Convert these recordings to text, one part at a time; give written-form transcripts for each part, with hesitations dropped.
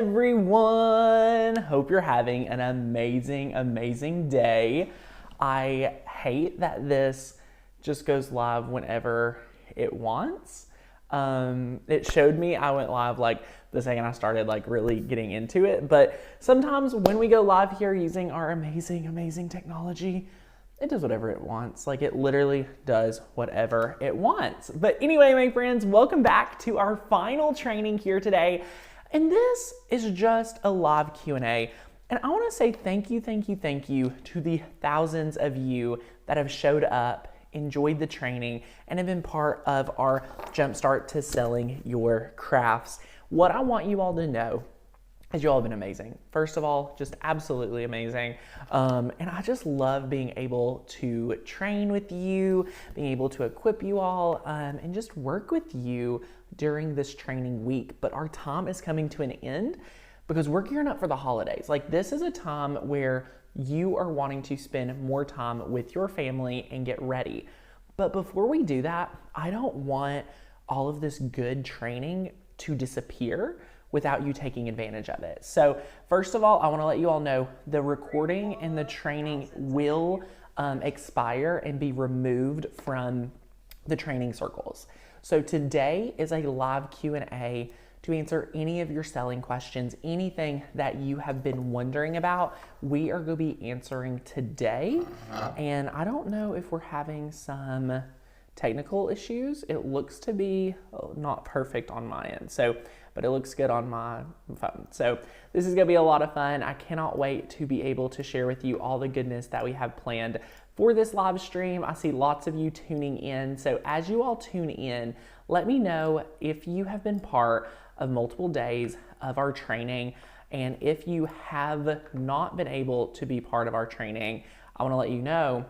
Everyone, hope you're having an amazing day. I hate that this just goes live whenever it wants. It showed me I went live like the second I started like really getting into it, but sometimes when we go live here using our amazing technology, it does whatever it wants. Like it literally does whatever it wants. But anyway, my friends, welcome back to our final training here today. And this is just a live Q&A. And I want to say thank you to the thousands of you that have showed up, enjoyed the training, and have been part of our Jumpstart to Selling Your Crafts. What I want you all to know is you all have been amazing. First of all, just absolutely amazing. And I just love being able to train with you, being able to equip you all, and just work with you during this training week. But our time is coming to an end because we're gearing up for the holidays. Like this is a time where you are wanting to spend more time with your family and get ready. But before we do that, I don't want all of this good training to disappear without you taking advantage of it. So first of all, I wanna let you all know the recording and the training will expire and be removed from the training circles. So today is a live Q&A to answer any of your selling questions, anything that you have been wondering about, we are gonna be answering today. And I don't know if we're having some technical issues. It looks to be not perfect on my end, but it looks good on my phone. So this is gonna be a lot of fun. I cannot wait to be able to share with you all the goodness that we have planned for this live stream. I see lots of you tuning in. So as you all tune in, let me know if you have been part of multiple days of our training. And if you have not been able to be part of our training, I wanna let you know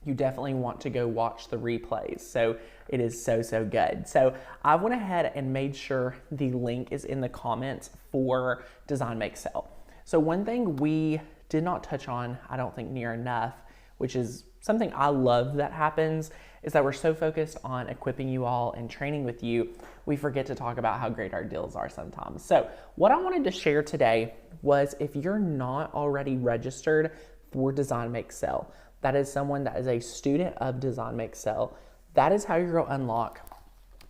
you definitely want to go watch the replays. So it is so good. So I went ahead and made sure the link is in the comments for Design Make Sell. So one thing we did not touch on, I don't think near enough, which is something I love that happens, is that we're so focused on equipping you all and training with you, we forget to talk about how great our deals are sometimes. So what I wanted to share today was if you're not already registered for Design Make Sell, that is someone that is a student of Design Make Sell, that is how you're going to unlock.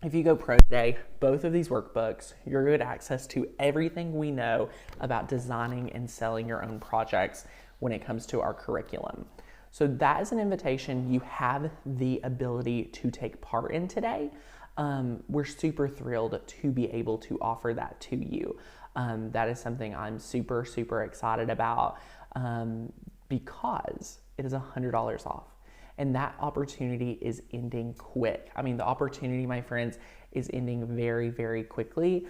If you go pro today, both of these workbooks, you're going to get access to everything we know about designing and selling your own projects when it comes to our curriculum. So that is an invitation you have the ability to take part in today. We're super thrilled to be able to offer that to you. That is something I'm super excited about because it is $100 off. And that opportunity is ending quick. I mean, the opportunity, my friends, is ending very quickly.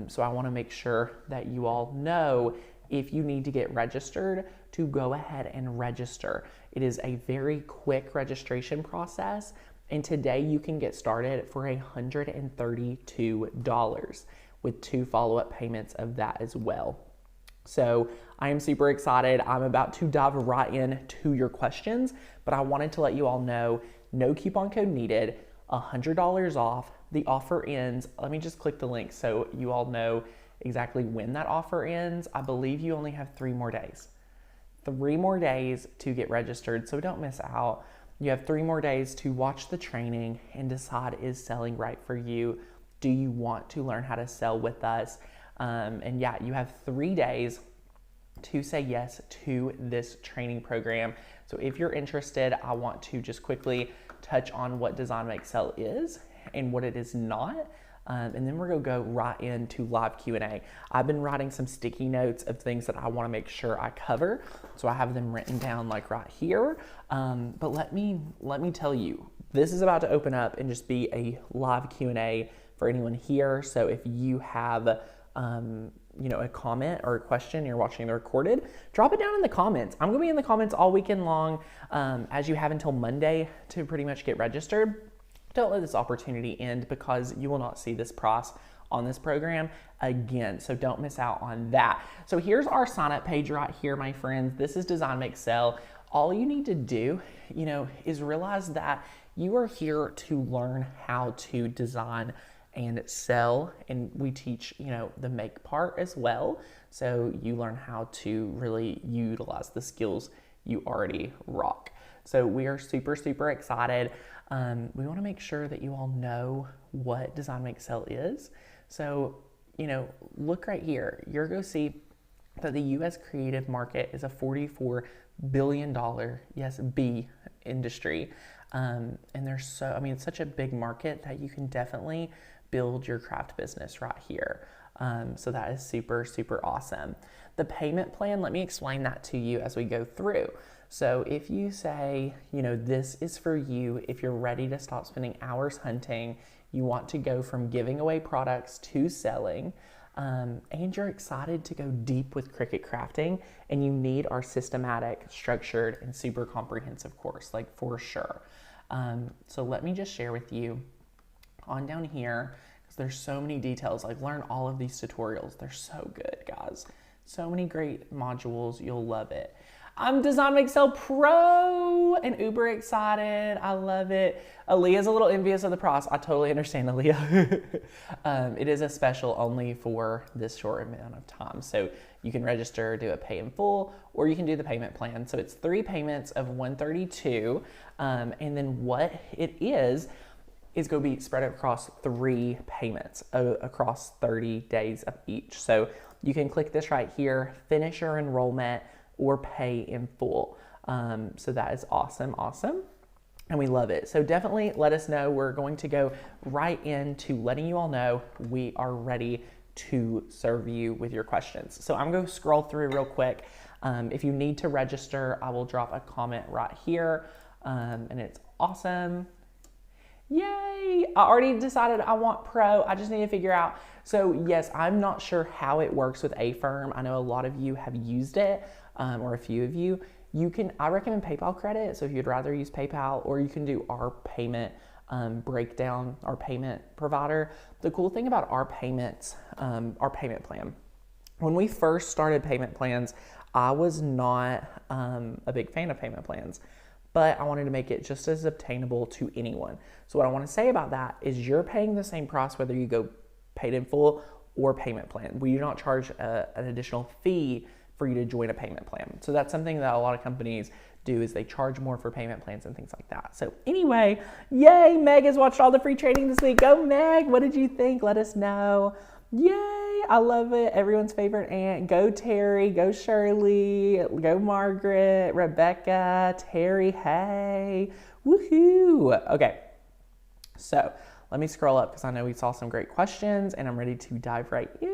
So I wanna make sure that you all know if you need to get registered, to go ahead and register. It is a very quick registration process. And today you can get started for $132 with 2 follow-up payments of that as well. So I am super excited. I'm about to dive right into your questions, but I wanted to let you all know, no coupon code needed, $100 off. The offer ends, let me just click the link so you all know exactly when that offer ends. I believe you only have 3 more days. 3 more days to get registered, so don't miss out. You have 3 more days to watch the training and decide, is selling right for you? Do you want to learn how to sell with us? And yeah, you have 3 days to say yes to this training program. So if you're interested, I want to just quickly touch on what Design Make Sell is and what it is not. And then we're gonna go right into live Q&A. I've been writing some sticky notes of things that I wanna make sure I cover. So I have them written down like right here. But let me tell you, this is about to open up and just be a live Q&A for anyone here. So if you have a comment or a question, you're watching the recorded, drop it down in the comments. I'm gonna be in the comments all weekend long, as you have until Monday to pretty much get registered. Don't let this opportunity end because you will not see this price on this program again. So don't miss out on that. So here's our sign up page right here, my friends. This is Design Make Sell. All you need to do, is realize that you are here to learn how to design and sell. And we teach, the make part as well. So you learn how to really utilize the skills you already rock. So we are super, super excited. We want to make sure that you all know what Design Make Sell is. So, look right here. You're going to see that the U.S. creative market is a $44 billion, yes, B industry. And there's it's such a big market that you can definitely build your craft business right here. So that is super, super awesome. The payment plan, let me explain that to you as we go through. So if you say, this is for you, if you're ready to stop spending hours hunting, you want to go from giving away products to selling, and you're excited to go deep with Cricut crafting, and you need our systematic, structured, and super comprehensive course, like for sure. So let me just share with you on down here, because there's so many details. Like, learn all of these tutorials. They're so good, guys. So many great modules. You'll love it. I'm Design Make Sell Pro and uber excited. I love it. Aaliyah's a little envious of the price. I totally understand, Aaliyah. It is a special only for this short amount of time. So you can register, do a pay in full, or you can do the payment plan. So it's 3 payments of $132. And then what it is going to be spread across 3 payments across 30 days of each. So you can click this right here, finish your enrollment, or pay in full. So that is awesome, and we love it. So definitely let us know. We're going to go right into letting you all know we are ready to serve you with your questions. So I'm going to scroll through real quick. If you need to register, I will drop a comment right here, and it's awesome. Yay! I already decided I want pro. I just need to figure out. So yes, I'm not sure how it works with Affirm. I know a lot of you have used it, or a few of you. I recommend PayPal credit. So if you'd rather use PayPal, or you can do our payment breakdown, our payment provider. The cool thing about our payments, our payment plan, when we first started payment plans, I was not a big fan of payment plans, but I wanted to make it just as obtainable to anyone. So what I want to say about that is you're paying the same price whether you go paid in full or payment plan. We do not charge an additional fee for you to join a payment plan. So that's something that a lot of companies do, is they charge more for payment plans and things like that. So anyway, yay, Meg has watched all the free training this week. Go Meg, what did you think? Let us know. Yay, I love it. Everyone's favorite aunt. Go Terry, go Shirley, go Margaret, Rebecca, Terry, hey, woohoo. Okay, so let me scroll up because I know we saw some great questions and I'm ready to dive right in.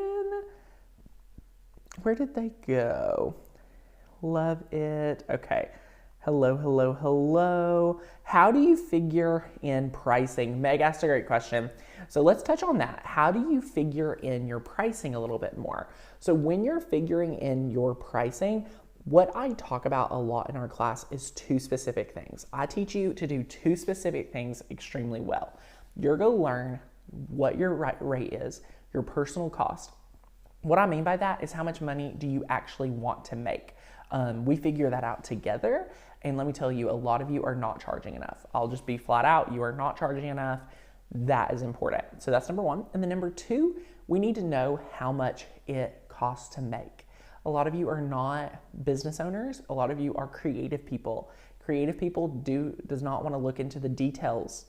Where did they go? Love it. Okay. Hello. How do you figure in pricing? Meg asked a great question. So let's touch on that. How do you figure in your pricing a little bit more? So when you're figuring in your pricing, what I talk about a lot in our class is 2 specific things. I teach you to do 2 specific things extremely well. You're going to learn what your rate is, your personal cost. What I mean by that is how much money do you actually want to make? We figure that out together. And let me tell you, a lot of you are not charging enough. I'll just be flat out. You are not charging enough. That is important. So that's number 1. And then number 2, we need to know how much it costs to make. A lot of you are not business owners. A lot of you are creative people. Creative people does not want to look into the details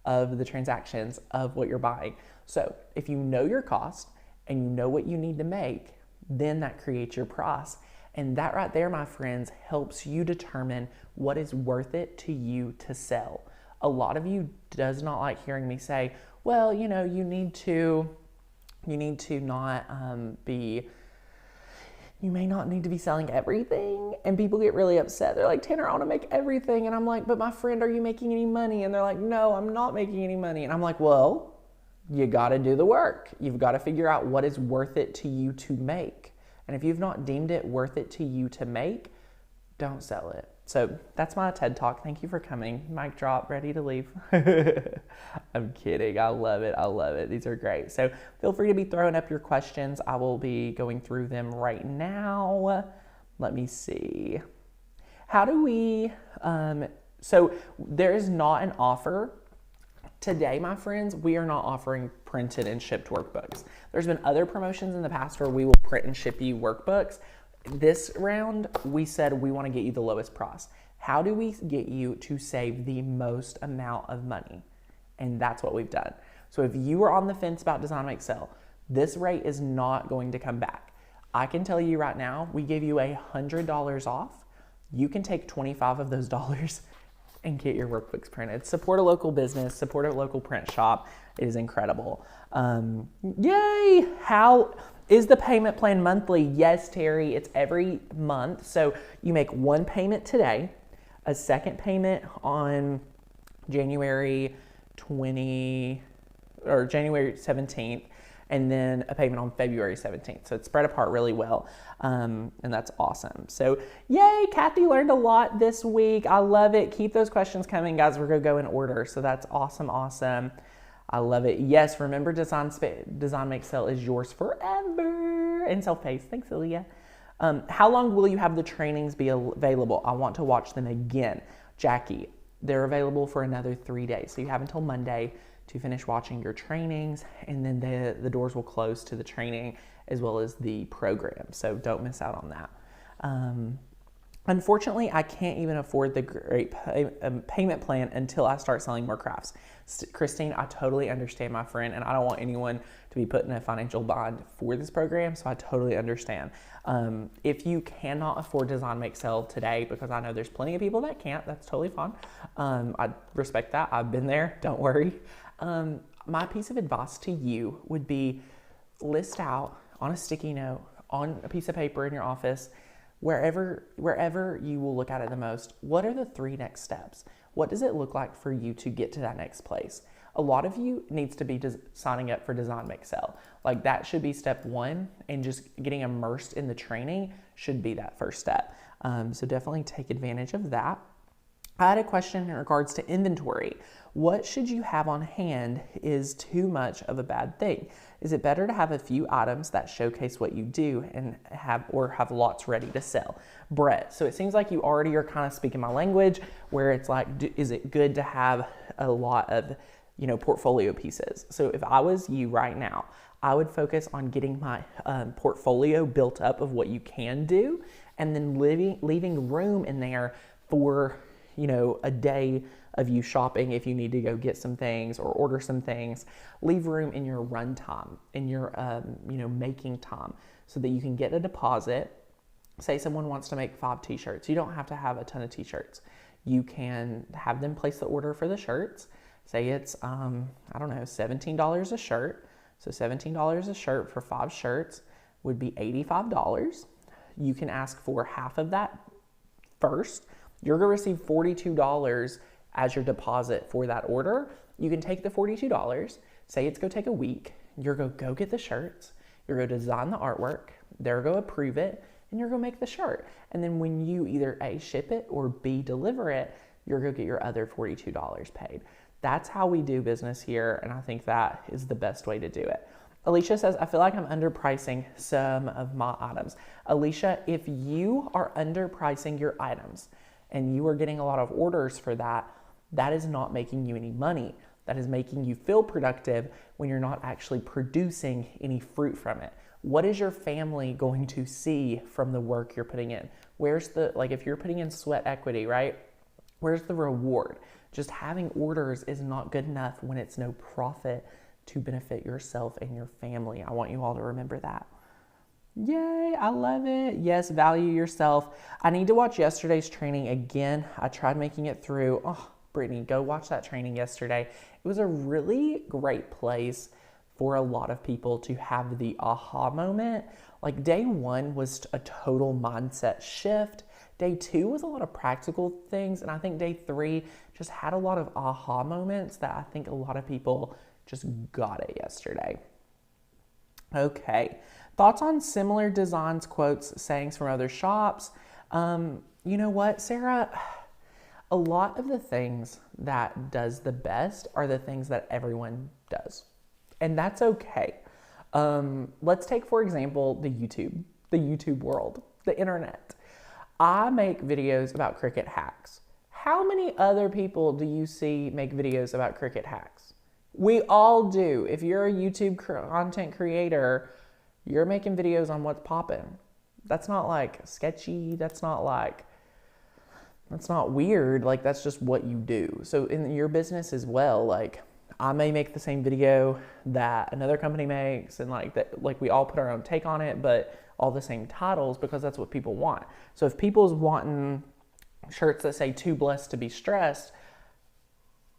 of the transactions of what you're buying. So if you know your cost and you know what you need to make, then that creates your price. And that right there, my friends, helps you determine what is worth it to you to sell. A lot of you does not like hearing me say, well, you need to not be, you may not need to be selling everything. And people get really upset. They're like, Tanner, I want to make everything. And I'm like, but my friend, are you making any money? And they're like, no, I'm not making any money. And I'm like, well, you got to do the work. You've got to figure out what is worth it to you to make. And if you've not deemed it worth it to you to make, don't sell it. So that's my TED Talk. Thank you for coming. Mic drop, ready to leave. I'm kidding. I love it. These are great. So feel free to be throwing up your questions. I will be going through them right now. Let me see. How do we, so there is not an offer Today, my friends, we are not offering printed and shipped workbooks. There's been other promotions in the past where we will print and ship you workbooks. This round, we said we want to get you the lowest price. How do we get you to save the most amount of money? And that's what we've done. So if you were on the fence about Design Make Sell, this rate is not going to come back. I can tell you right now, we give you $100 off. You can take 25 of those dollars and get your workbooks printed. Support a local business, support a local print shop. It is incredible. Yay! How is the payment plan monthly? Yes, Terry, it's every month. So you make one payment today, a second payment on January 17th, and then a payment on February 17th. So it's spread apart really well, and that's awesome. So yay, Kathy learned a lot this week. I love it. Keep those questions coming, guys. We're going to go in order. So that's awesome, awesome. I love it. Yes, remember Design Make Sell is yours forever and self-paced. Thanks, Ilya. How long will you have the trainings be available? I want to watch them again. Jackie, they're available for another 3 days. So you have until Monday to finish watching your trainings, and then the doors will close to the training as well as the program. So don't miss out on that. Unfortunately, I can't even afford the great payment plan until I start selling more crafts. Christine, I totally understand, my friend, and I don't want anyone to be put in a financial bind for this program, so I totally understand. If you cannot afford Design Make Sell today, because I know there's plenty of people that can't, that's totally fine. I respect that. I've been there. Don't worry. My piece of advice to you would be list out on a sticky note, on a piece of paper in your office, wherever you will look at it the most, what are the 3 next steps? What does it look like for you to get to that next place? A lot of you needs to be signing up for Design Make Sell. Like that should be step 1, and just getting immersed in the training should be that first step. So definitely take advantage of that. I had a question in regards to inventory. What should you have on hand is too much of a bad thing? Is it better to have a few items that showcase what you do and have lots ready to sell? Brett, so it seems like you already are kind of speaking my language, where it's like, is it good to have a lot of, portfolio pieces? So if I was you right now, I would focus on getting my portfolio built up of what you can do, and then leaving room in there for a day of you shopping if you need to go get some things or order some things. Leave room in your run time, in your making time, so that you can get a deposit. Say someone wants to make 5 t-shirts. You don't have to have a ton of t-shirts. You can have them place the order for the shirts. Say it's, $17 a shirt. So $17 a shirt for 5 shirts would be $85. You can ask for half of that first. You're going to receive $42 as your deposit for that order. You can take the $42, say it's going to take a week. You're going to go get the shirts. You're going to design the artwork. They're going to approve it, and you're going to make the shirt. And then when you either A, ship it, or B, deliver it, you're going to get your other $42 paid. That's how we do business here, and I think that is the best way to do it. Alicia says, I feel like I'm underpricing some of my items. Alicia, if you are underpricing your items and you are getting a lot of orders for that, that is not making you any money. That is making you feel productive when you're not actually producing any fruit from it. What is your family going to see from the work you're putting in? Where's if you're putting in sweat equity, right? Where's the reward? Just having orders is not good enough when it's no profit to benefit yourself and your family. I want you all to remember that. Yay, I love it. Yes, value yourself. I need to watch yesterday's training again. I tried making it through. Oh, Brittany, go watch that training yesterday. It was a really great place for a lot of people to have the aha moment. Like day 1 was a total mindset shift. Day 2 was a lot of practical things. And I think day 3 just had a lot of aha moments that I think a lot of people just got it yesterday. Okay. Thoughts on similar designs, quotes, sayings from other shops? You know what, Sarah? A lot of the things that does the best are the things that everyone does. And that's okay. Let's take, for example, the YouTube world, the internet. I make videos about Cricut hacks. How many other people do you see make videos about Cricut hacks? We all do. If you're a YouTube content creator, you're making videos on what's popping. That's not like sketchy. That's not weird. Like, that's just what you do. So in your business as well, like, I may make the same video that another company makes, and like that, like we all put our own take on it, but all the same titles, because that's what people want. So if people's wanting shirts that say "Too blessed to be stressed"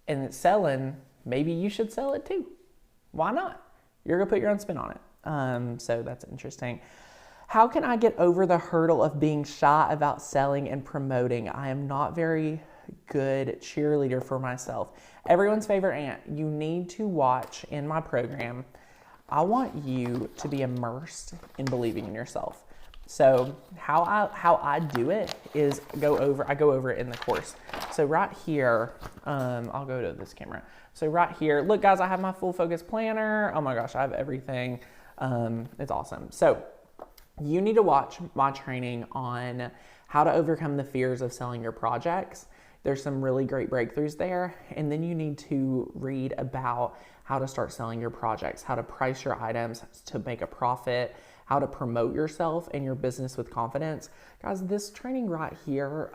and it's selling, maybe you should sell it too. Why not? You're gonna put your own spin on it. So that's interesting. How can I get over the hurdle of being shy about selling and promoting? I am not very good cheerleader for myself. Everyone's favorite aunt. You need to watch in my program. I want you to be immersed in believing in yourself. So how I do it is I go over it in the course. So right here, I'll go to this camera. So right here, look guys, I have my full focus planner. Oh my gosh, I have everything. It's awesome. So you need to watch my training on how to overcome the fears of selling your projects. There's some really great breakthroughs there. And then you need to read about how to start selling your projects, how to price your items to make a profit, how to promote yourself and your business with confidence. Guys, this training right here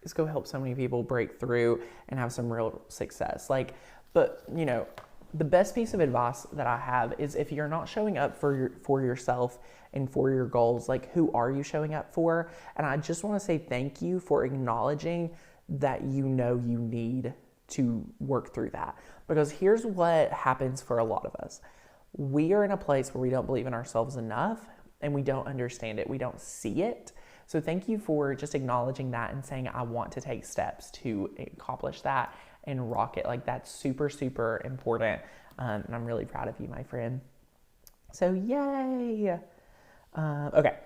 is going to help so many people break through and have some real success. But you know, the best piece of advice that I have is if you're not showing up for yourself and for your goals, like, who are you showing up for? And I just want to say thank you for acknowledging that you know you need to work through that. Because here's what happens for a lot of us. We are in a place where we don't believe in ourselves enough and we don't understand it. We don't see it. So thank you for just acknowledging that and saying, I want to take steps to accomplish that and rock it. Like, that's super, super important. And I'm really proud of you, my friend. So yay. Okay.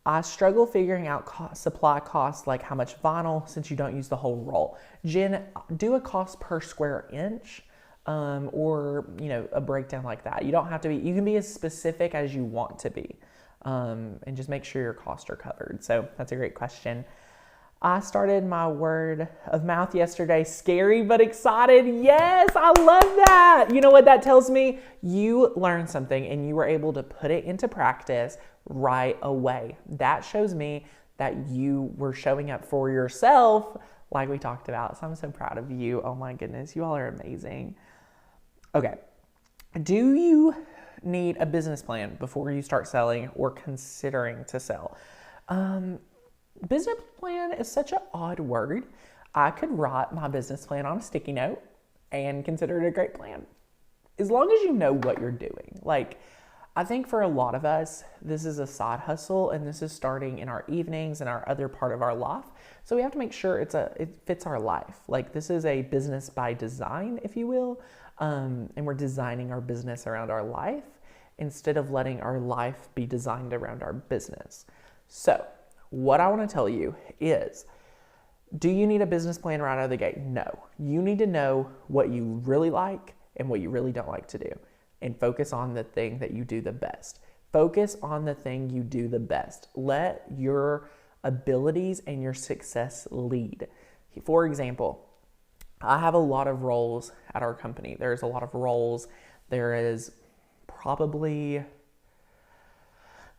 I struggle figuring out supply costs, like how much vinyl, since you don't use the whole roll. Jen, do a cost per square inch, or, you know, a breakdown like that. You don't have to be, you can be as specific as you want to be, and just make sure your costs are covered. So that's a great question. I started my word of mouth yesterday. Scary but excited. Yes, I love that. You know what that tells me? You learned something and you were able to put it into practice right away. That shows me that you were showing up for yourself like we talked about. So I'm so proud of you. Oh my goodness, you all are amazing. Okay. Do you need a business plan before you start selling or considering to sell? Business plan is such an odd word. I could write my business plan on a sticky note and consider it a great plan, as long as you know what you're doing. Like, I think for a lot of us, this is a side hustle, and this is starting in our evenings and our other part of our life. So we have to make sure it fits our life. Like, this is a business by design, if you will, and we're designing our business around our life instead of letting our life be designed around our business. So what I want to tell you is, do you need a business plan right out of the gate? No. You need to know what you really like and what you really don't like to do, and focus on the thing that you do the best. Focus on the thing you do the best. Let your abilities and your success lead. For example, I have a lot of roles at our company. There's a lot of roles. There is probably,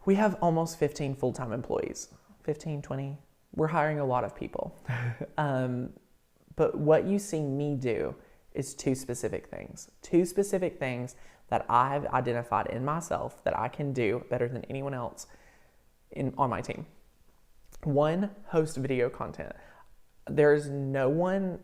we have almost 15 full-time employees. 15, 20. We're hiring a lot of people. But what you see me do is two specific things that I've identified in myself that I can do better than anyone else on my team. One, host video content. There's no one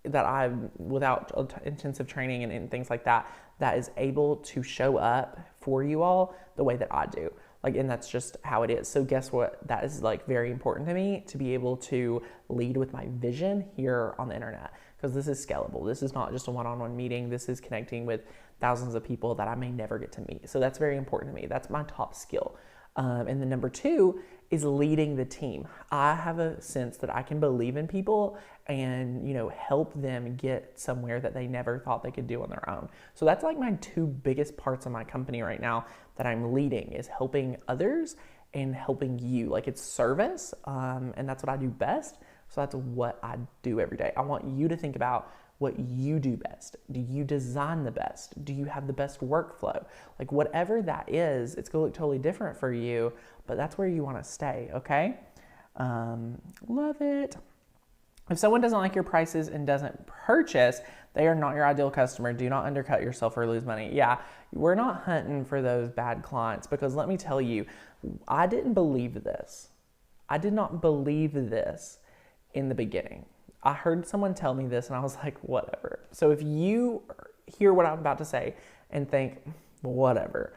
that I've, without intensive training and things like that, that is able to show up for you all the way that I do. Like, and that's just how it is. So guess what? That is like very important to me, to be able to lead with my vision here on the internet, because this is scalable. This is not just a one-on-one meeting. This is connecting with thousands of people that I may never get to meet. So that's very important to me. That's my top skill. And then number two is leading the team. I have a sense that I can believe in people and, you know, help them get somewhere that they never thought they could do on their own. So that's like my two biggest parts of my company right now that I'm leading, is helping others and helping you. Like, it's service, and that's what I do best. So that's what I do every day. I want you to think about what you do best? Do you design the best? Do you have the best workflow? Like whatever that is, it's gonna look totally different for you, but that's where you wanna stay, okay? Love it. If someone doesn't like your prices and doesn't purchase, they are not your ideal customer. Do not undercut yourself or lose money. Yeah, we're not hunting for those bad clients, because let me tell you, I didn't believe this. I did not believe this in the beginning. I heard someone tell me this and I was like, whatever. So if you hear what I'm about to say and think, whatever,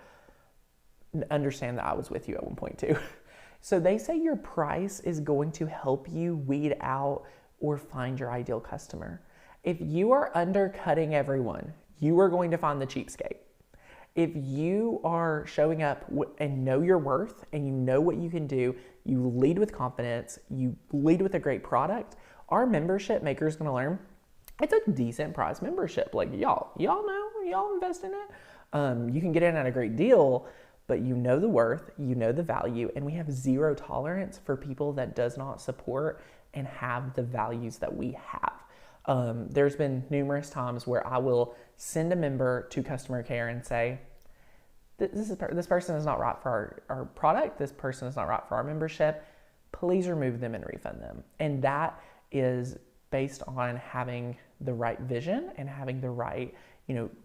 understand that I was with you at one point too. So they say your price is going to help you weed out or find your ideal customer. If you are undercutting everyone, you are going to find the cheapskate. If you are showing up and know your worth and you know what you can do, you lead with confidence, you lead with a great product, our membership maker is going to learn it's a decent price membership. Like y'all know, y'all invest in it. You can get in at a great deal, but you know the worth, you know the value, and we have zero tolerance for people that does not support and have the values that we have. There's been numerous times where I will send a member to customer care and say, this person is not right for our product, this person is not right for our membership, please remove them and refund them. And that is based on having the right vision and having the right,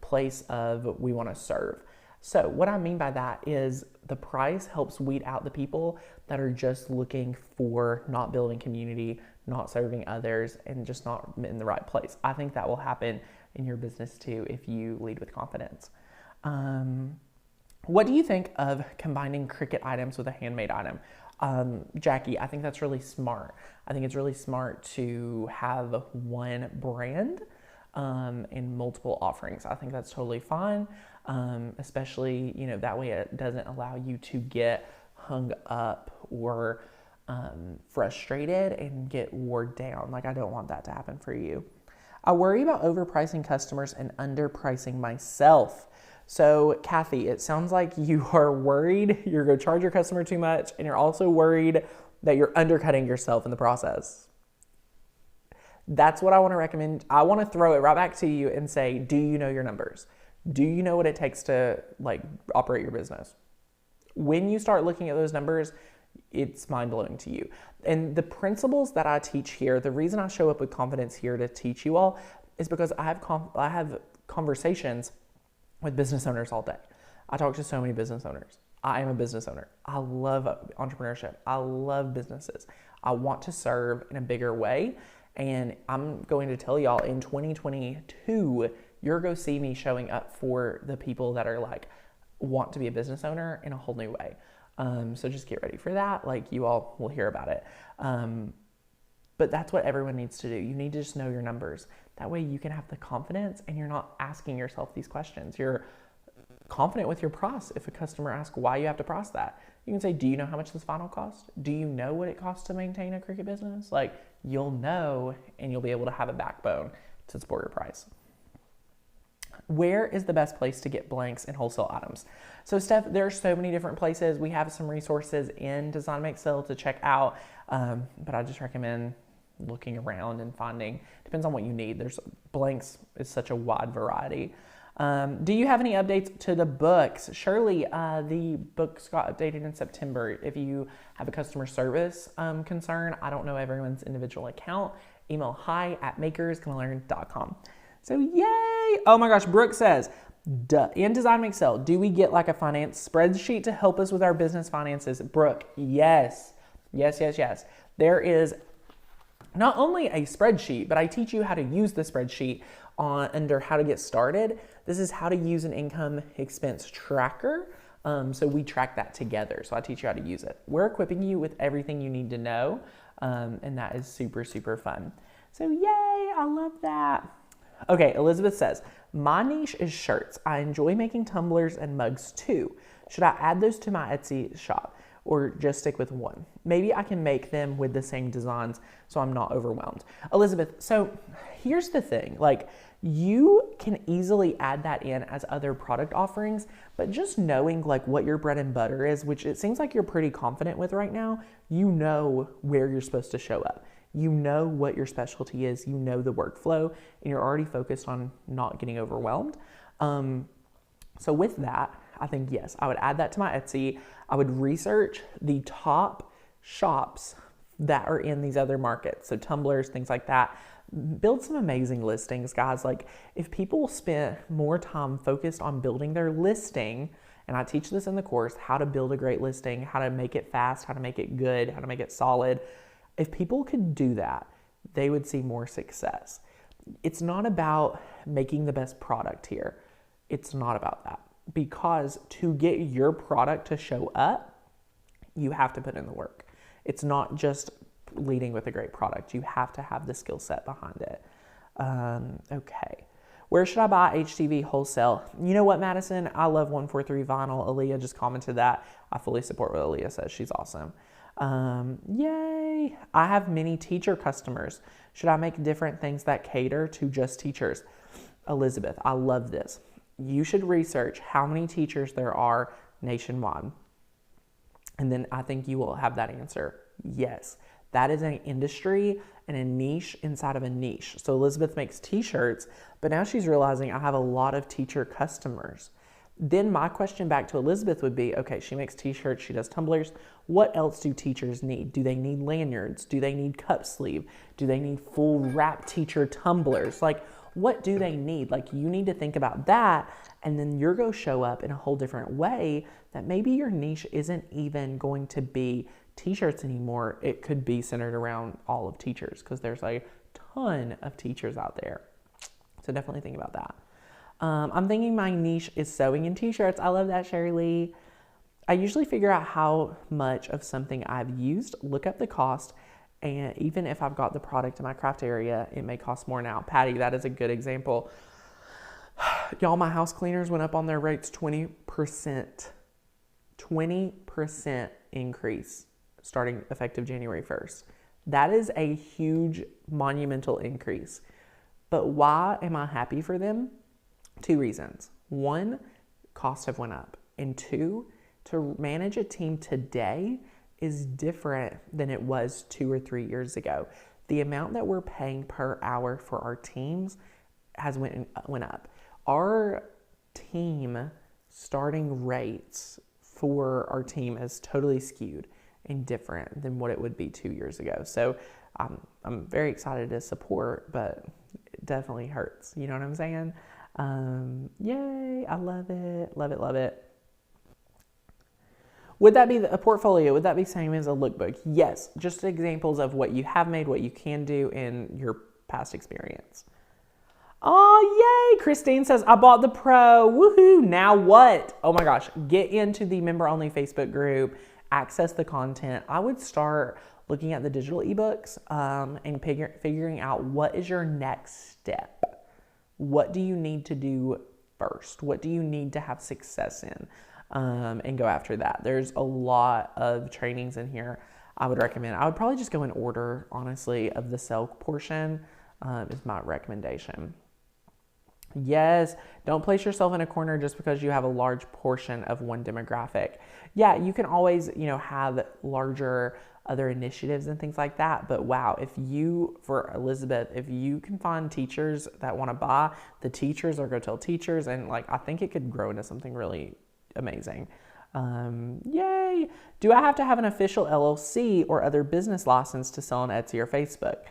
place of we want to serve. So what I mean by that is the price helps weed out the people that are just looking for not building community, not serving others, and just not in the right place. I think that will happen in your business too if you lead with confidence. What do you think of combining Cricut items with a handmade item? Jackie, I think that's really smart. I think it's really smart to have one brand and multiple offerings. I think that's totally fine. Especially, that way it doesn't allow you to get hung up or frustrated and get wore down. Like, I don't want that to happen for you. I worry about overpricing customers and underpricing myself. So, Kathy, it sounds like you are worried you're going to charge your customer too much, and you're also worried that you're undercutting yourself in the process. That's what I want to recommend. I want to throw it right back to you and say, do you know your numbers? Do you know what it takes to operate your business? When you start looking at those numbers, it's mind-blowing to you. And the principles that I teach here, the reason I show up with confidence here to teach you all is because I have conversations with business owners all day. I talk to so many business owners. I am a business owner. I love entrepreneurship. I love businesses. I want to serve in a bigger way. And I'm going to tell y'all in 2022, you're going to see me showing up for the people that are want to be a business owner in a whole new way. So just get ready for that. You all will hear about it. But that's what everyone needs to do. You need to just know your numbers. That way you can have the confidence and you're not asking yourself these questions. You're confident with your price. If a customer asks why you have to price that, you can say, do you know how much this vinyl costs? Do you know what it costs to maintain a Cricut business? You'll know, and you'll be able to have a backbone to support your price. Where is the best place to get blanks and wholesale items? So Steph, there are so many different places. We have some resources in Design Make Sell to check out, but I just recommend looking around and finding, depends on what you need. There's blanks is such a wide variety. Do you have any updates to the books? Surely the books got updated in September. If you have a customer service concern, I don't know everyone's individual account, email hi@makersgonnalearn.com. So yay! Oh my gosh, Brooke says, in Design Make Sell, do we get a finance spreadsheet to help us with our business finances? Brooke, yes. Yes. There is not only a spreadsheet, but I teach you how to use the spreadsheet under how to get started. This is how to use an income expense tracker. So we track that together. So I teach you how to use it. We're equipping you with everything you need to know. And that is super, super fun. So yay, I love that. Okay, Elizabeth says, my niche is shirts. I enjoy making tumblers and mugs too. Should I add those to my Etsy shop or just stick with one? Maybe I can make them with the same designs so I'm not overwhelmed. Elizabeth, so here's the thing. You can easily add that in as other product offerings, but just knowing what your bread and butter is, which it seems like you're pretty confident with right now, you know where you're supposed to show up. You know what your specialty is, you know the workflow, and you're already focused on not getting overwhelmed. So with that, I think, yes, I would add that to my Etsy. I would research the top shops that are in these other markets. So tumblers, things like that. Build some amazing listings, guys. Like, if people spent more time focused on building their listing, and I teach this in the course, how to build a great listing, how to make it fast, how to make it good, how to make it solid. If people could do that, they would see more success. It's not about making the best product here. It's not about that. Because to get your product to show up, you have to put in the work. It's not just leading with a great product. You have to have the skill set behind it. Okay. Where should I buy HTV wholesale? You know what, Madison? I love 143 vinyl. Aaliyah just commented that. I fully support what Aaliyah says. She's awesome. Yay. I have many teacher customers. Should I make different things that cater to just teachers? Elizabeth, I love this. You should research how many teachers there are nationwide. And then I think you will have that answer. Yes, that is an industry and a niche inside of a niche. So Elizabeth makes t-shirts, but now she's realizing I have a lot of teacher customers. Then my question back to Elizabeth would be, okay, she makes t-shirts, she does tumblers. What else do teachers need? Do they need lanyards? Do they need cup sleeve? Do they need full wrap teacher tumblers? Like, what do they need? Like, you need to think about that, and then you're going to show up in a whole different way that maybe your niche isn't even going to be t-shirts anymore. It could be centered around all of teachers, because there's a ton of teachers out there. So definitely think about that. I'm thinking my niche is sewing and t-shirts. I love that, Sherry Lee. I usually figure out how much of something I've used, look up the cost, and even if I've got the product in my craft area, it may cost more now. Patty, that is a good example. Y'all, my house cleaners went up on their rates 20%. 20% increase starting effective January 1st. That is a huge, monumental increase. But why am I happy for them? 2 reasons. 1, costs have went up. And 2, to manage a team today is different than it was 2 or 3 years ago. The amount that we're paying per hour for our teams has went up. Our team starting rates for our team is totally skewed and different than what it would be 2 years ago. So I'm very excited to support, but it definitely hurts. You know what I'm saying? Yay, I love it, love it, love it. Would that be a portfolio? Would that be same as a lookbook? Yes, just examples of what you have made, what you can do in your past experience. Oh, yay! Christine says, I bought the Pro. Woohoo! Now what? Oh my gosh, get into the member-only Facebook group, access the content. I would start looking at the digital ebooks and figuring out what is your next step. What do you need to do first? What do you need to have success in? And go after that. There's a lot of trainings in here I would recommend. I would probably just go in order, honestly, of the sell portion is my recommendation. Yes, don't place yourself in a corner just because you have a large portion of one demographic. Yeah, you can always, have larger other initiatives and things like that. But wow, for Elizabeth, if you can find teachers that want to buy, the teachers are going to tell teachers, and I think it could grow into something really amazing. Yay! Do I have to have an official LLC or other business license to sell on Etsy or Facebook?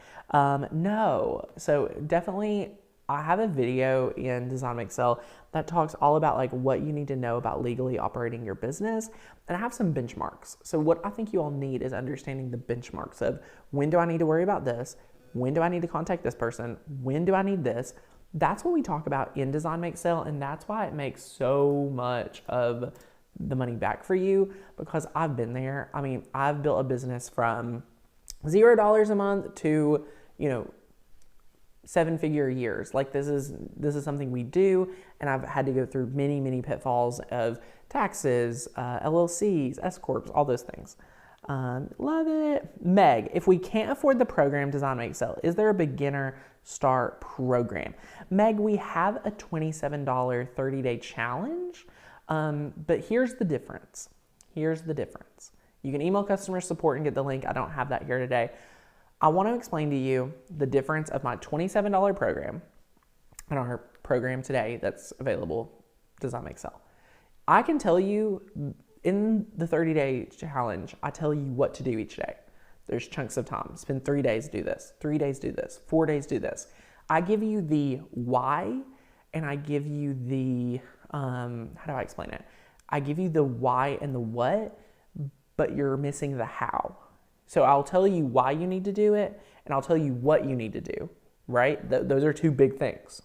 No. So definitely, I have a video in Design Make Sell that talks all about what you need to know about legally operating your business, and I have some benchmarks. So what I think you all need is understanding the benchmarks of when do I need to worry about this? When do I need to contact this person? When do I need this? That's what we talk about in Design Make Sell, and that's why it makes so much of the money back for you, because I've been there. I mean, I've built a business from $0 a month to, 7-figure years. This is something we do, and I've had to go through many, many pitfalls of taxes, LLCs, S Corps, all those things. Love it. Meg, if we can't afford the program Design Make Sell, is there a beginner start program? Meg, we have a $27 30-day challenge, but here's the difference. You can email customer support and get the link. I don't have that here today. I want to explain to you the difference of my $27 program and our program today that's available, Design Make Sell. I can tell you in the 30-day challenge, I tell you what to do each day. There's chunks of time. Spend 3 days, do this. 3 days, do this. 4 days, do this. I give you the why, and I give you the, how do I explain it? I give you the why and the what, but you're missing the how. So I'll tell you why you need to do it, and I'll tell you what you need to do, right? Those are two big things.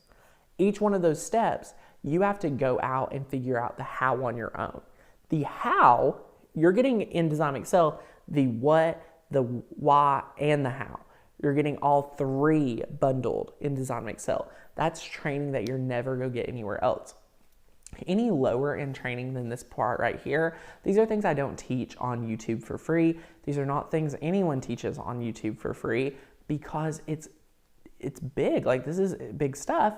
Each one of those steps, you have to go out and figure out the how on your own. The how, you're getting in Design Make Sell, the what, the why, and the how. You're getting all three bundled in Design Make Sell. That's training that you're never going to get anywhere else. Any lower in training than this part right here, these are things I don't teach on YouTube for free. These are not things anyone teaches on YouTube for free because it's big. Like, this is big stuff,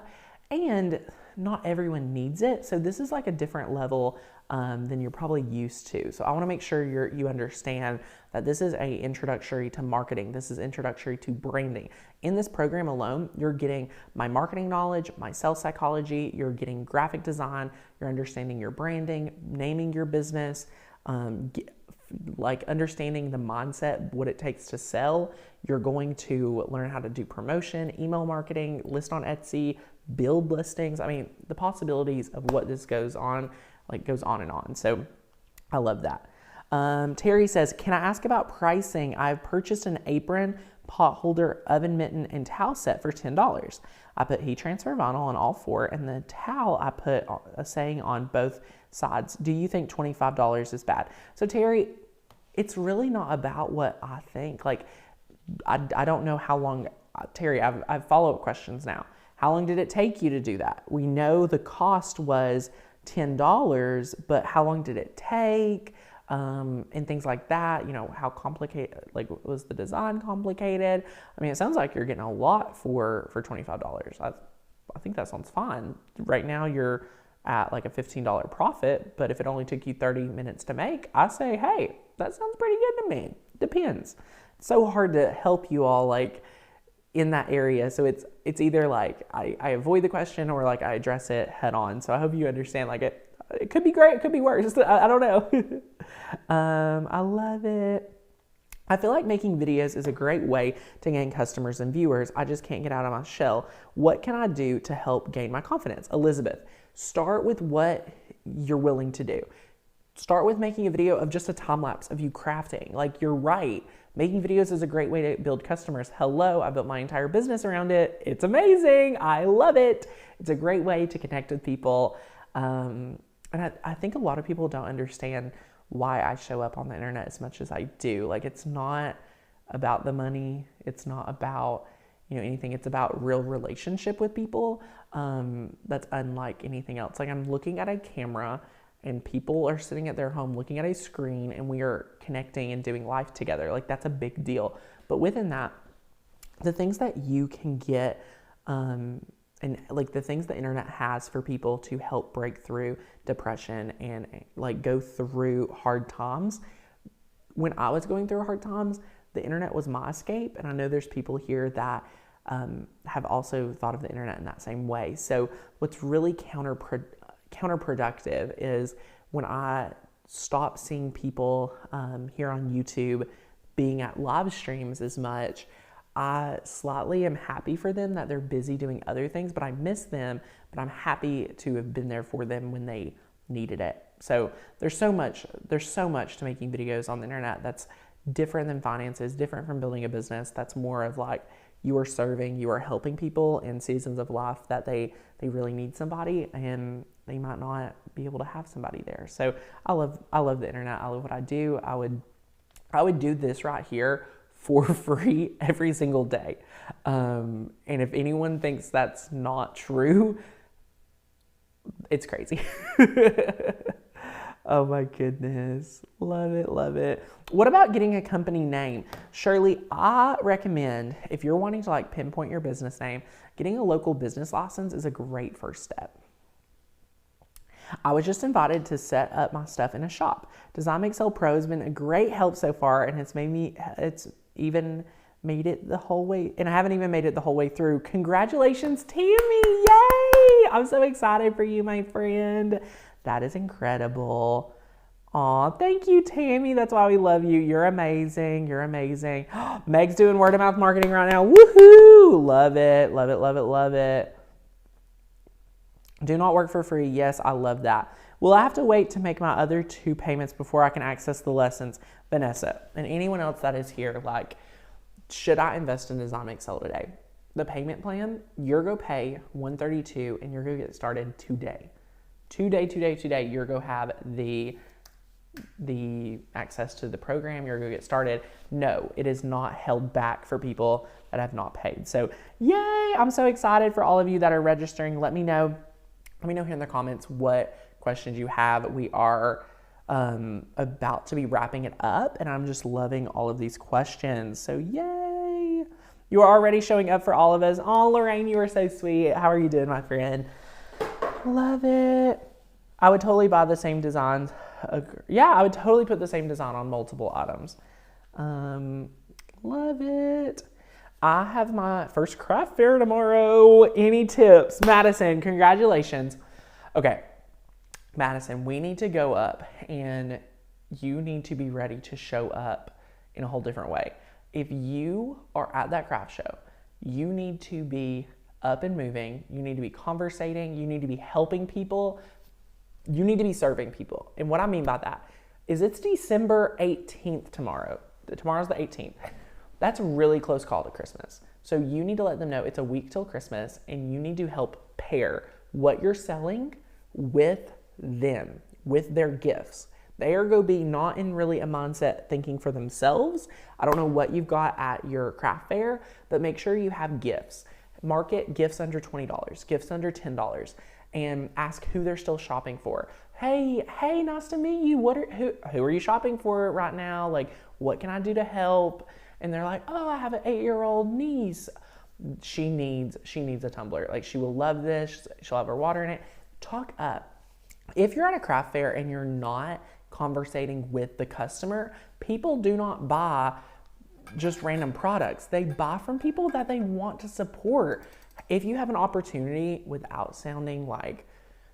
and not everyone needs it. So this is like a different level than you're probably used to. So I want to make sure you understand that this is a introductory to marketing. This is introductory to branding. In this program alone, you're getting my marketing knowledge, my sales psychology, you're getting graphic design, you're understanding your branding, naming your business, like understanding the mindset, what it takes to sell. You're going to learn how to do promotion, email marketing, list on Etsy, build listings. I mean, the possibilities of what this goes on and on. So I love that. Terry says, can I ask about pricing? I've purchased an apron, pot holder, oven mitten, and towel set for $10. I put heat transfer vinyl on all four, and the towel I put a saying on both sides. Do you think $25 is bad? So Terry, it's really not about what I think. Like, I don't know how long, Terry, I've follow-up questions now. How long did it take you to do that? We know the cost was $10, but how long did it take? And things like that, you know, how complicated, like, was the design complicated? I mean, it sounds like you're getting a lot for $25. I think that sounds fine. Right now you're at like a $15 profit, but if it only took you 30 minutes to make, I say, hey, that sounds pretty good to me. Depends. It's so hard to help you all like in that area. So it's either like I avoid the question or like I address it head on. So I hope you understand, like, it could be great, it could be worse. I don't know. I love it. I feel like making videos is a great way to gain customers and viewers. I just can't get out of my shell. What can I do to help gain my confidence? Elizabeth, start with what you're willing to do. Start with making a video of just a time lapse of you crafting. Like, you're right. Making videos is a great way to build customers. Hello, I built my entire business around it. It's amazing. I love it. It's a great way to connect with people. And I think a lot of people don't understand why I show up on the internet as much as I do. Like, it's not about the money. It's not about, anything. It's about real relationship with people. That's unlike anything else. Like, I'm looking at a camera and people are sitting at their home looking at a screen and we are connecting and doing life together. Like, that's a big deal. But within that, the things that you can get, and like the things the internet has for people to help break through depression and like go through hard times. When I was going through hard times, the internet was my escape. And I know there's people here that have also thought of the internet in that same way. So what's really counterproductive is when I stop seeing people here on YouTube being at live streams as much. I slightly am happy for them that they're busy doing other things, but I miss them, but I'm happy to have been there for them when they needed it. So there's so much to making videos on the internet that's different than finances, different from building a business. That's more of like you are serving, you are helping people in seasons of life that they really need somebody and they might not be able to have somebody there. So I love the internet. I love what I do. I would do this right here for free every single day. And if anyone thinks that's not true, it's crazy. Oh my goodness. Love it, love it. What about getting a company name? Shirley, I recommend if you're wanting to like pinpoint your business name, getting a local business license is a great first step. I was just invited to set up my stuff in a shop. Design Make Sell Pro has been a great help so far, and it's even made it the whole way, and I haven't even made it the whole way through. Congratulations, Tammy. Yay! I'm so excited for you, my friend. That is incredible. Aw, thank you, Tammy. That's why we love you. You're amazing. You're amazing. Meg's doing word of mouth marketing right now. Woohoo! Love it. Love it. Love it. Love it. Do not work for free. Yes, I love that. Will I have to wait to make my other 2 payments before I can access the lessons? Vanessa, and anyone else that is here, like, should I invest in Design Make Sell today? The payment plan, you're going to pay $132 and you're going to get started today. Today, you're going to have the access to the program. You're going to get started. No, it is not held back for people that have not paid. So yay, I'm so excited for all of you that are registering. Let me know here in the comments what questions you have. We are about to be wrapping it up, and I'm just loving all of these questions. So yay. You are already showing up for all of us. Oh, Lorraine, you are so sweet. How are you doing, my friend? Love it. I would totally buy the same designs. Yeah, I would totally put the same design on multiple items. Love it. I have my first craft fair tomorrow. Any tips? Madison, congratulations. Okay, Madison, we need to go up, and you need to be ready to show up in a whole different way. If you are at that craft show, you need to be up and moving. You need to be conversating. You need to be helping people. You need to be serving people. And what I mean by that is it's December 18th tomorrow. Tomorrow's the 18th. That's a really close call to Christmas. So you need to let them know it's a week till Christmas, and you need to help pair what you're selling with them, with their gifts. They are going to be not in really a mindset thinking for themselves. I don't know what you've got at your craft fair, but make sure you have gifts. Market gifts under $20, gifts under $10, and ask who they're still shopping for. Hey, nice to meet you. Who are you shopping for right now? Like, what can I do to help? And they're like, oh, I have an 8-year-old niece. She needs a tumbler. Like, she will love this. She'll have her water in it. Talk up. If you're at a craft fair and you're not conversating with the customer, people do not buy just random products. They buy from people that they want to support. If you have an opportunity, without sounding like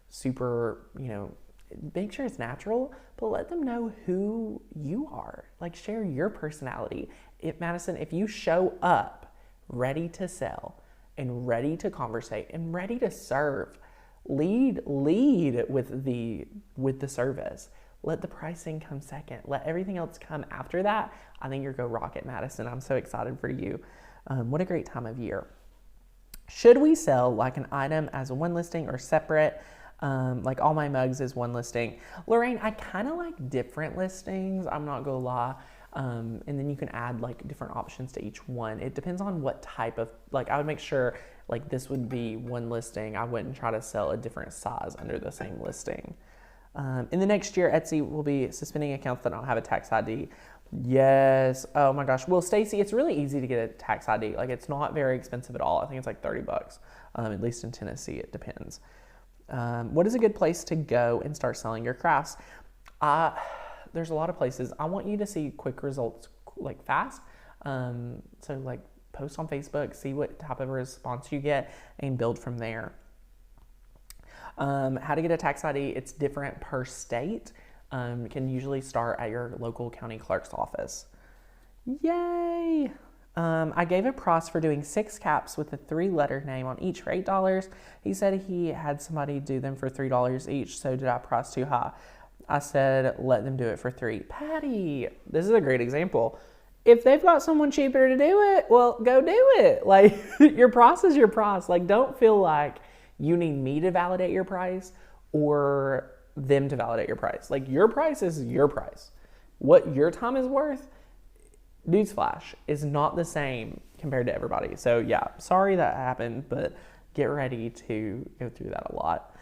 super, make sure it's natural, but let them know who you are. Like, share your personality. Madison, if you show up ready to sell and ready to conversate and ready to serve, lead with the service. Let the pricing come second. Let everything else come after that. I think you're going to rock it, Madison. I'm so excited for you. What a great time of year. Should we sell like an item as a one listing or separate? Like all my mugs is one listing. Lorraine, I kind of like different listings. I'm not going to lie. And then you can add like different options to each one. It depends on what type of, like, I would make sure like this would be one listing. I wouldn't try to sell a different size under the same listing. In the next year, Etsy will be suspending accounts that don't have a tax ID. Yes. Oh my gosh. Well, Stacy, it's really easy to get a tax ID. Like, it's not very expensive at all. I think it's like $30. At least in Tennessee, it depends. What is a good place to go and start selling your crafts? There's a lot of places. I want you to see quick results, like fast. So like post on Facebook, see what type of response you get, and build from there. How to get a tax ID, it's different per state. You can usually start at your local county clerk's office. Yay! I gave a price for doing 6 caps with a 3-letter name on each for $8. He said he had somebody do them for $3 each, so did I price too high? I said, let them do it for $3. Patty, this is a great example. If they've got someone cheaper to do it, well, go do it. Like, your price is your price. Like, don't feel like you need me to validate your price or them to validate your price. Like, your price is your price. What your time is worth, newsflash, is not the same compared to everybody. So yeah, sorry that happened, but get ready to go through that a lot.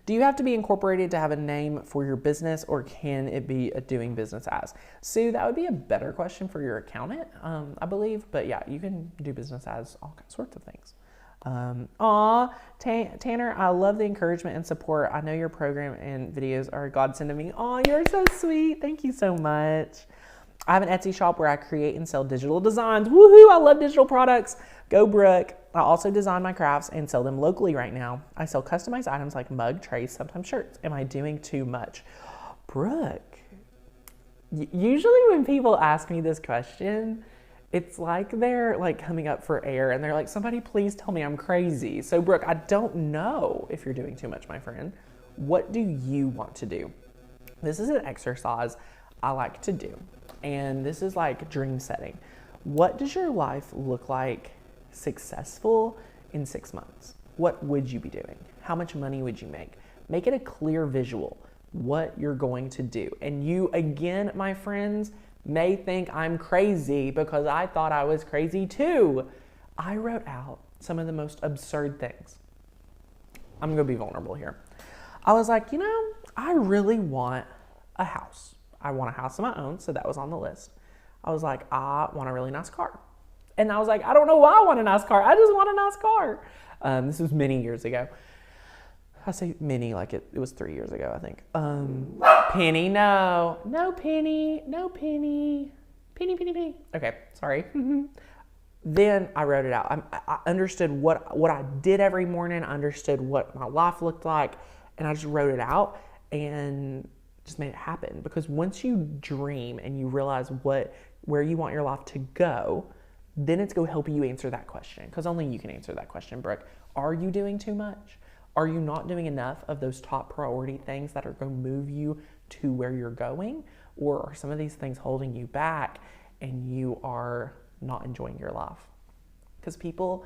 Do you have to be incorporated to have a name for your business, or can it be a doing business as? Sue, that would be a better question for your accountant, I believe. But yeah, you can do business as all sorts of things. Tanner, I love the encouragement and support. I know your program and videos are a godsend to me. Aw, you're so sweet. Thank you so much. I have an Etsy shop where I create and sell digital designs. Woohoo, I love digital products. Go Brooke. I also design my crafts and sell them locally right now. I sell customized items like mug, trays, sometimes shirts. Am I doing too much? Brooke, usually when people ask me this question, it's like they're like coming up for air and they're like, somebody please tell me I'm crazy. So Brooke, I don't know if you're doing too much, my friend. What do you want to do? This is an exercise I like to do. And this is like dream setting. What does your life look like successful in 6 months? What would you be doing? How much money would you make? Make it a clear visual, what you're going to do. And you, again, my friends, may think I'm crazy because I thought I was crazy too. I wrote out some of the most absurd things. I'm gonna be vulnerable here. I was like, I really want a house. I want a house of my own, so that was on the list. I was like, I want a really nice car. And I was like, I don't know why I want a nice car. I just want a nice car. This was many years ago. I say many like it was 3 years ago, I think. Penny, no. No, Penny. No, Penny. Penny. Okay, sorry. Then I wrote it out. I understood what I did every morning. I understood what my life looked like. And I just wrote it out and just made it happen. Because once you dream and you realize where you want your life to go, then it's going to help you answer that question. Because only you can answer that question, Brooke. Are you doing too much? Are you not doing enough of those top priority things that are going to move you to where you're going? Or are some of these things holding you back and you are not enjoying your life? Because people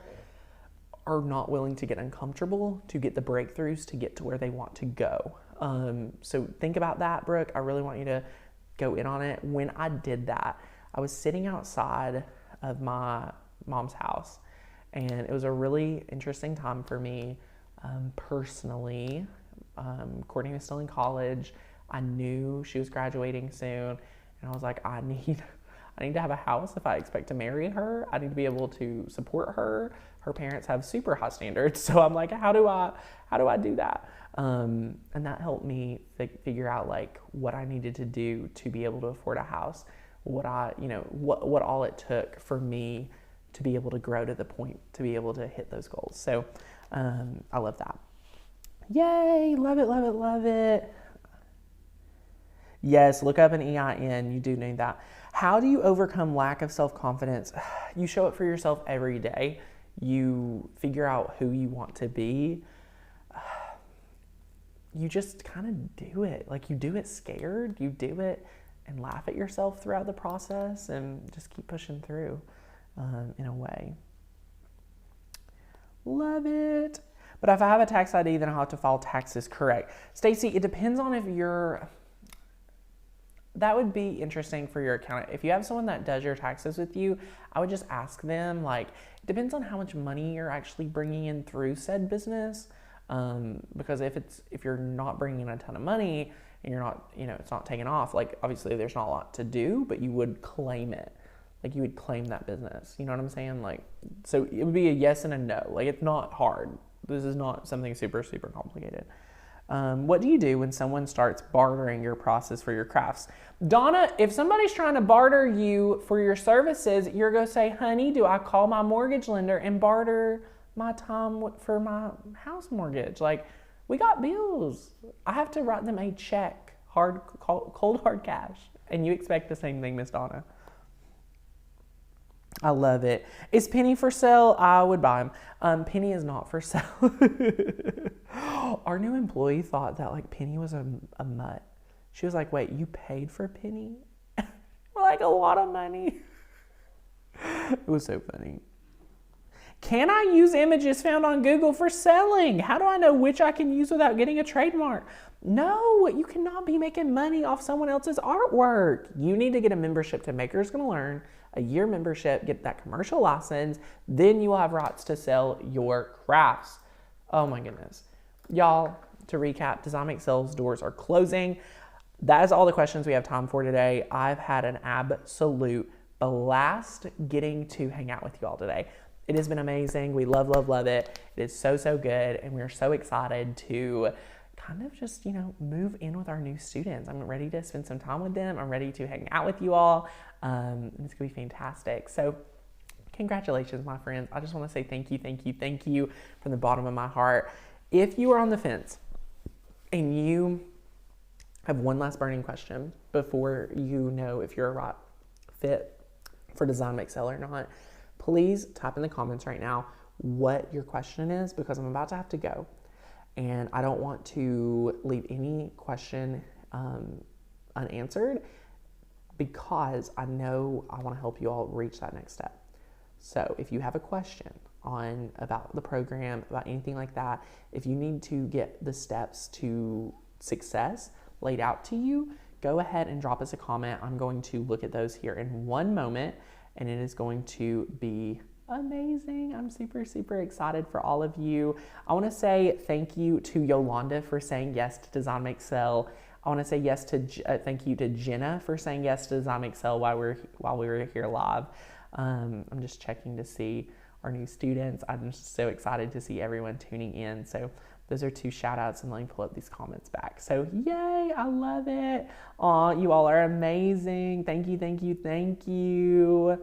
are not willing to get uncomfortable to get the breakthroughs to get to where they want to go. So think about that, Brooke. I really want you to go in on it. When I did that, I was sitting outside of my mom's house, and it was a really interesting time for me personally. Courtney was still in college. I knew she was graduating soon, and I was like, I need to have a house if I expect to marry her. I need to be able to support her. Her parents have super high standards, so I'm like, how do I do that? And that helped me figure out like what I needed to do to be able to afford a house. What all it took for me to be able to grow to the point to be able to hit those goals. So I love that. Yay! Love it, love it, love it. Yes, look up an EIN. You do need that. How do you overcome lack of self-confidence? You show up for yourself every day. You figure out who you want to be. You just kind of do it. Like you do it scared. You do it and laugh at yourself throughout the process and just keep pushing through in a way. Love it. But if I have a tax ID, then I'll have to file taxes, correct. Stacy, it depends on if that would be interesting for your accountant. If you have someone that does your taxes with you, I would just ask them, like, it depends on how much money you're actually bringing in through said business. Because if you're not bringing in a ton of money and you're not, it's not taking off, like obviously there's not a lot to do, but you would claim it. Like you would claim that business. You know what I'm saying? Like, so it would be a yes and a no. Like it's not hard. This is not something super, super complicated. What do you do when someone starts bartering your process for your crafts? Donna, if somebody's trying to barter you for your services, you're going to say, honey, do I call my mortgage lender and barter my time for my house mortgage? Like, we got bills. I have to write them a check, cold hard cash. And you expect the same thing, Miss Donna. I love it. Is Penny for sale? I would buy him. Penny is not for sale. Our new employee thought that like Penny was a mutt. She was like, wait, you paid for Penny? We're like, a lot of money. It was so funny. Can I use images found on Google for selling? How do I know which I can use without getting a trademark? No, you cannot be making money off someone else's artwork. You need to get a membership to Makers Gonna Learn, a year membership, get that commercial license, then you will have rights to sell your crafts. Oh my goodness. Y'all, to recap, Design Make Sales doors are closing. That is all the questions we have time for today. I've had an absolute blast getting to hang out with you all today. It has been amazing. We love, love, love it. It is so, so good. And we're so excited to kind of just, move in with our new students. I'm ready to spend some time with them. I'm ready to hang out with you all. It's going to be fantastic. So congratulations, my friends. I just want to say thank you from the bottom of my heart. If you are on the fence and you have one last burning question before you know if you're a right fit for Design Excel or not, please type in the comments right now what your question is, because I'm about to have to go. And I don't want to leave any question unanswered, because I know I want to help you all reach that next step. So if you have a question about the program, about anything like that, if you need to get the steps to success laid out to you, go ahead and drop us a comment. I'm going to look at those here in one moment, and it is going to be amazing. I'm super, super excited for all of you. I want to say thank you to Yolanda for saying yes to Design Excel. I want to say thank you to Jenna for saying yes to Design Excel while we were here live. I'm just checking to see our new students. I'm just so excited to see everyone tuning in. So those are 2 shout outs, and let me pull up these comments back. So yay, I love it. Aw, you all are amazing. Thank you.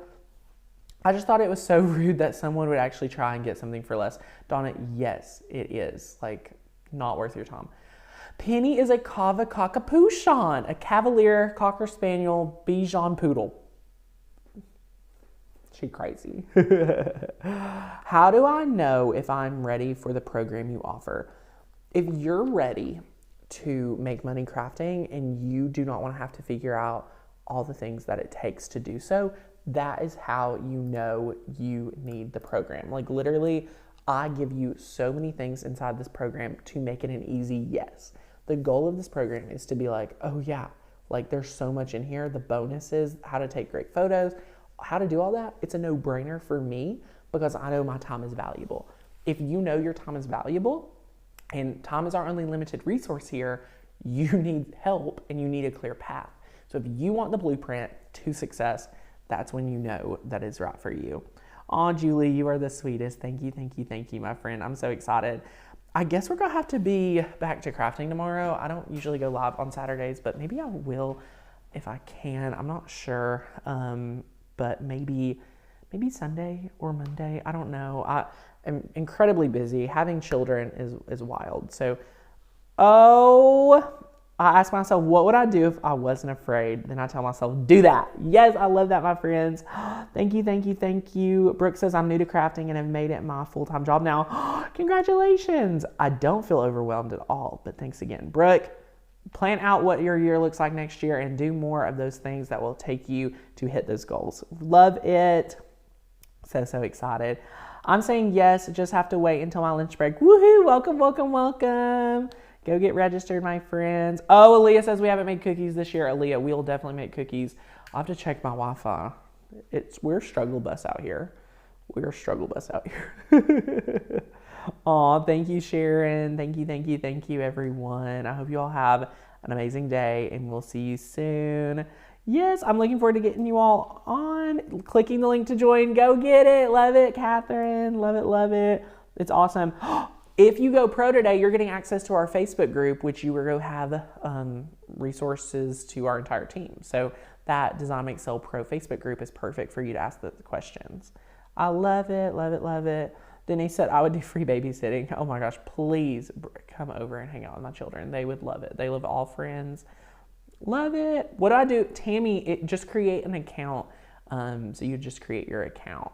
I just thought it was so rude that someone would actually try and get something for less. Donna, yes, it is. Like, not worth your time. Penny is a Cava Cockapoochon, a Cavalier Cocker Spaniel Bichon Poodle. She crazy. How do I know if I'm ready for the program you offer? If you're ready to make money crafting and you do not want to have to figure out all the things that it takes to do so, that is how you know you need the program. Like, literally, I give you so many things inside this program to make it an easy yes. The goal of this program is to be like, oh yeah, like there's so much in here. The bonuses, how to take great photos, how to do all that. It's a no-brainer for me, because I know my time is valuable. If you know your time is valuable, and time is our only limited resource here, you need help and you need a clear path. So if you want the blueprint to success, that's when you know that is right for you. Aw, Julie, you are the sweetest. Thank you, my friend. I'm so excited. I guess we're gonna have to be back to crafting tomorrow. I don't usually go live on Saturdays, but maybe I will if I can. I'm not sure, but maybe Sunday or Monday. I don't know. I am incredibly busy. Having children is wild. So, I ask myself, what would I do if I wasn't afraid? Then I tell myself, do that. Yes, I love that, my friends. Thank you. Brooke says, I'm new to crafting and have made it my full-time job now. Congratulations. I don't feel overwhelmed at all, but thanks again. Brooke, plan out what your year looks like next year and do more of those things that will take you to hit those goals. Love it. So excited. I'm saying yes, just have to wait until my lunch break. Woohoo, welcome. Go get registered, my friends. Oh, Aaliyah says we haven't made cookies this year. Aaliyah, we'll definitely make cookies. I'll have to check my Wi-Fi. We're struggle bus out here. Aw, thank you, Sharon. Thank you, everyone. I hope you all have an amazing day, and we'll see you soon. Yes, I'm looking forward to getting you all on. Clicking the link to join. Go get it. Love it, Catherine. Love it. It's awesome. If you go pro today, you're getting access to our Facebook group, which you will go have resources to our entire team. So that Design Excel Pro Facebook group is perfect for you to ask the questions. I love it. Denise said, I would do free babysitting. Oh my gosh, please come over and hang out with my children. They would love it. They love all friends. Love it. What do I do? Tammy, just create an account. So you just create your account.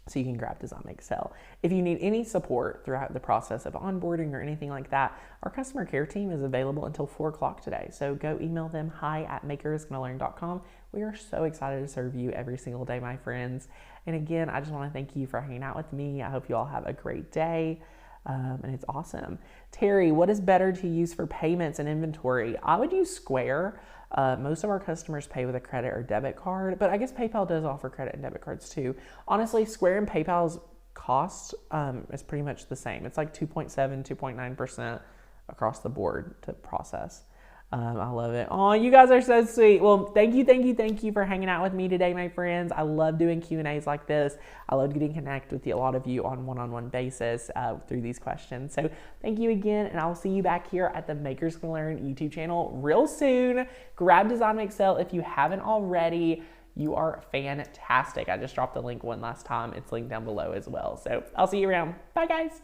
So you can grab Design Excel. If you need any support throughout the process of onboarding or anything like that, our customer care team is available until 4 o'clock today. So go email them, hi@makerisgonnalearn.com. We are so excited to serve you every single day, my friends. And again, I just want to thank you for hanging out with me. I hope you all have a great day. And it's awesome. Terry, what is better to use for payments and inventory? I would use Square. Most of our customers pay with a credit or debit card, but I guess PayPal does offer credit and debit cards too. Honestly, Square and PayPal's cost is pretty much the same. It's like 2.7, 2.9% across the board to process. I love it. Oh, you guys are so sweet. Well, thank you for hanging out with me today, my friends. I love doing Q&As like this. I love getting connected with a lot of you on one-on-one basis through these questions. So thank you again, and I'll see you back here at the Makers Can Learn YouTube channel real soon. Grab Design Make Sell if you haven't already. You are fantastic. I just dropped the link one last time. It's linked down below as well. So I'll see you around. Bye, guys.